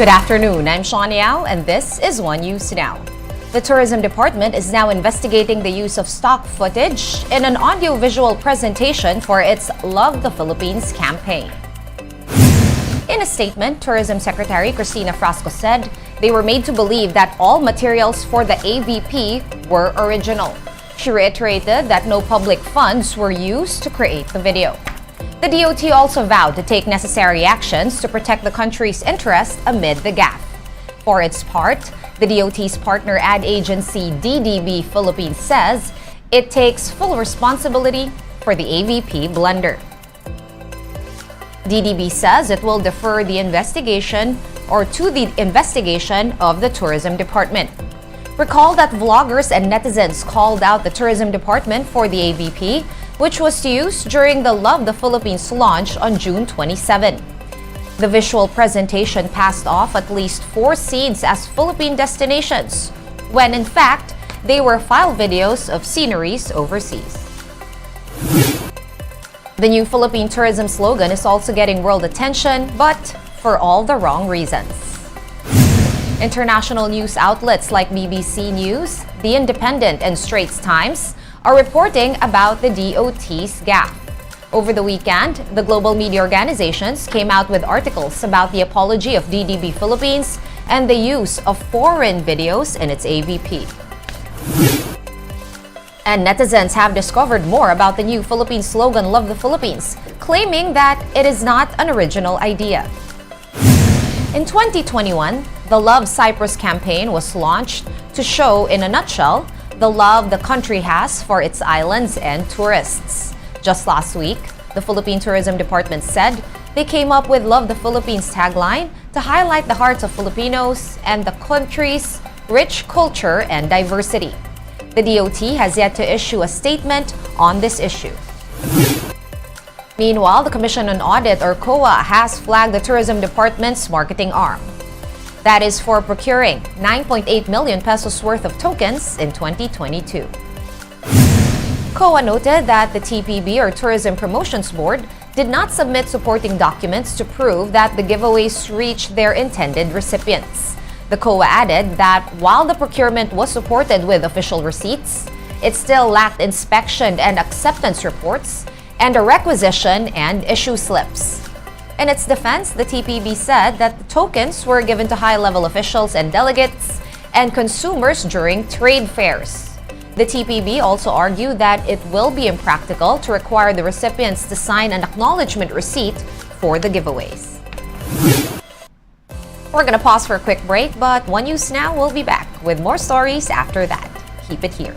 Good afternoon, I'm Sean Yao, and this is One News Now. The Tourism Department is now investigating the use of stock footage in an audio-visual presentation for its Love the Philippines campaign. In a statement, Tourism Secretary Cristina Frasco said they were made to believe that all materials for the AVP were original. She reiterated that no public funds were used to create the video. The DOT also vowed to take necessary actions to protect the country's interest amid the gaffe. For its part, the DOT's partner ad agency DDB Philippines says it takes full responsibility for the AVP blunder. DDB says it will defer the investigation to the investigation of the Tourism Department. Recall that vloggers and netizens called out the Tourism Department for the AVP, which was used during the Love the Philippines launch on June 27. The visual presentation passed off at least 4 scenes as Philippine destinations, when in fact, they were file videos of sceneries overseas. The new Philippine tourism slogan is also getting world attention, but for all the wrong reasons. International news outlets like BBC News, The Independent, and Straits Times are reporting about the DOT's gaffe. Over the weekend, the global media organizations came out with articles about the apology of DDB Philippines and the use of foreign videos in its AVP. And netizens have discovered more about the new Philippine slogan Love the Philippines, claiming that it is not an original idea. In 2021, the Love Cyprus campaign was launched to show, in a nutshell, the love the country has for its islands and tourists. Just last week, the Philippine Tourism Department said they came up with Love the Philippines tagline to highlight the hearts of Filipinos and the country's rich culture and diversity. The DOT has yet to issue a statement on this issue. Meanwhile, the Commission on Audit, or COA, has flagged the Tourism Department's marketing arm. That is for procuring 9.8 million pesos worth of tokens in 2022. COA noted that the TPB, or Tourism Promotions Board, did not submit supporting documents to prove that the giveaways reached their intended recipients. The COA added that while the procurement was supported with official receipts, it still lacked inspection and acceptance reports and a requisition and issue slips. In its defense, the TPB said that the tokens were given to high-level officials and delegates and consumers during trade fairs. The TPB also argued that it will be impractical to require the recipients to sign an acknowledgement receipt for the giveaways. We're going to pause for a quick break, but One News Now will be back with more stories after that. Keep it here.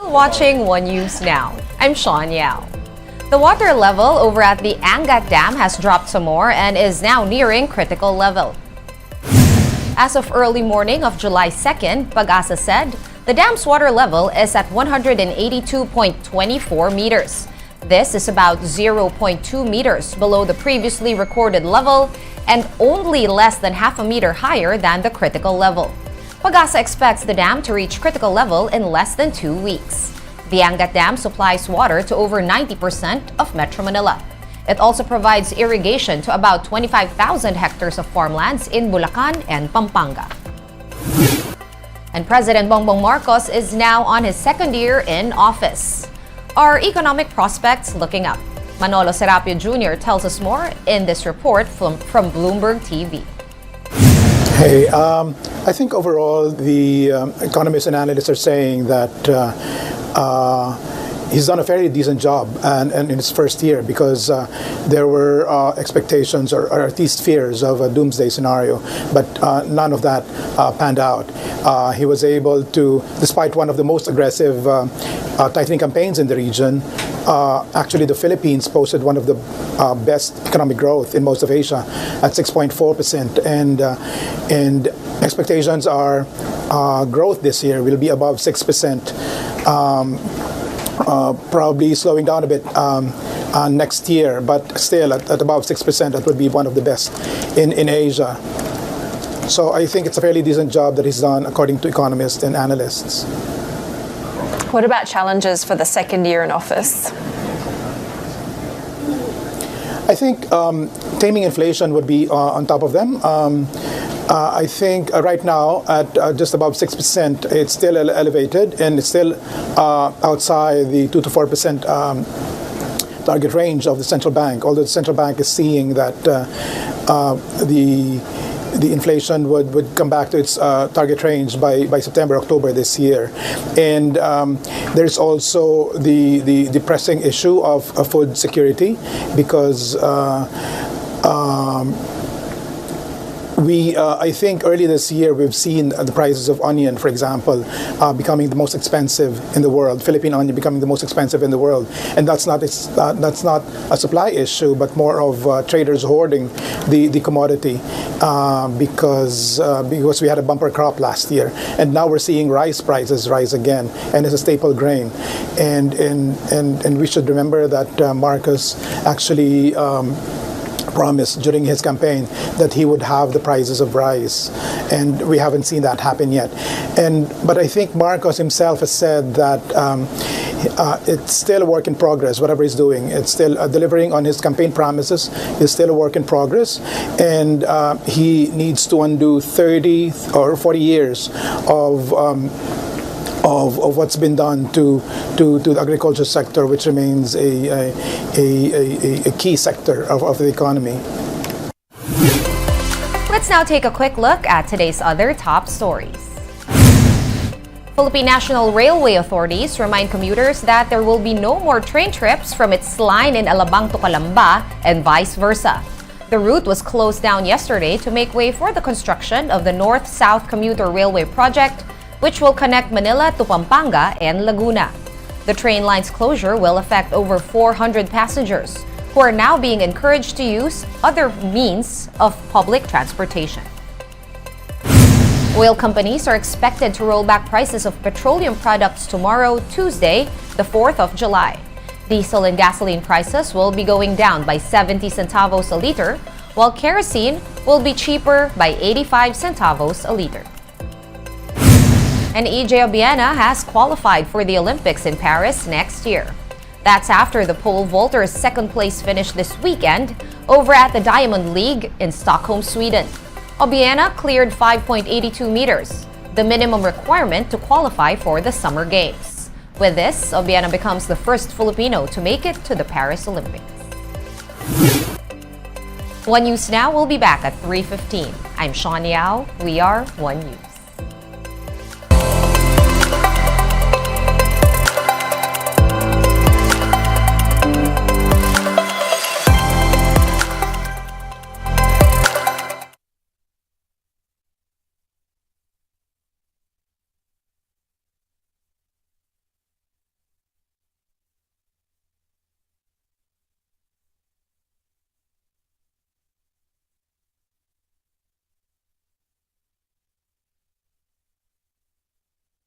Watching One News Now. I'm Sean Yao. The water level over at the Angat Dam has dropped some more and is now nearing critical level. As of early morning of July 2nd, Pag-asa said the dam's water level is at 182.24 meters. This is about 0.2 meters below the previously recorded level and only less than half a meter higher than the critical level. Pag-asa expects the dam to reach critical level in less than 2 weeks. The Angat Dam supplies water to over 90% of Metro Manila. It also provides irrigation to about 25,000 hectares of farmlands in Bulacan and Pampanga. And President Bongbong Marcos is now on his second year in office. Are economic prospects looking up? Manolo Serapio Jr. tells us more in this report from Bloomberg TV. Hey, I think overall the economists and analysts are saying that he's done a fairly decent job and in his first year, because there were expectations or at least fears of a doomsday scenario, but none of that panned out. He was able to, despite one of the most aggressive tightening campaigns in the region, actually the Philippines posted one of the best economic growth in most of Asia at 6.4%, and expectations are growth this year will be above 6%. Probably slowing down a bit next year, but still at above 6%, that would be one of the best in Asia. So I think it's a fairly decent job that he's done, according to economists and analysts. What about challenges for the second year in office? I think taming inflation would be on top of them. I think right now at just above 6%, it's still elevated, and it's still outside the 2 to 4% target range of the central bank. Although the central bank is seeing that the inflation would come back to its target range by September, October this year. And there's also the pressing issue of food security, because I think early this year we've seen the prices of onion, for example, becoming the most expensive in the world. Philippine onion becoming the most expensive in the world, and that's not a supply issue, but more of traders hoarding the commodity because we had a bumper crop last year, and now we're seeing rice prices rise again, and it's a staple grain, and we should remember that Marcos actually promised during his campaign that he would have the prices of rice, and we haven't seen that happen yet. But I think Marcos himself has said that it's still a work in progress. Whatever he's doing, it's still delivering on his campaign promises. It's still a work in progress, and he needs to undo 30 or 40 years of what's been done to the agriculture sector, which remains a key sector of the economy. Let's now take a quick look at today's other top stories. Philippine National Railway authorities remind commuters that there will be no more train trips from its line in Alabang to Calamba and vice versa. The route was closed down yesterday to make way for the construction of the North-South Commuter Railway project, which will connect Manila to Pampanga and Laguna. The train line's closure will affect over 400 passengers, who are now being encouraged to use other means of public transportation. Oil companies are expected to roll back prices of petroleum products tomorrow, Tuesday, the 4th of July. Diesel and gasoline prices will be going down by 70 centavos a liter, while kerosene will be cheaper by 85 centavos a liter. And EJ Obiena has qualified for the Olympics in Paris next year. That's after the pole vaulter's second place finish this weekend over at the Diamond League in Stockholm, Sweden. Obiena cleared 5.82 meters, the minimum requirement to qualify for the Summer Games. With this, Obiena becomes the first Filipino to make it to the Paris Olympics. One News Now will be back at 3:15. I'm Sean Yao. We are One News.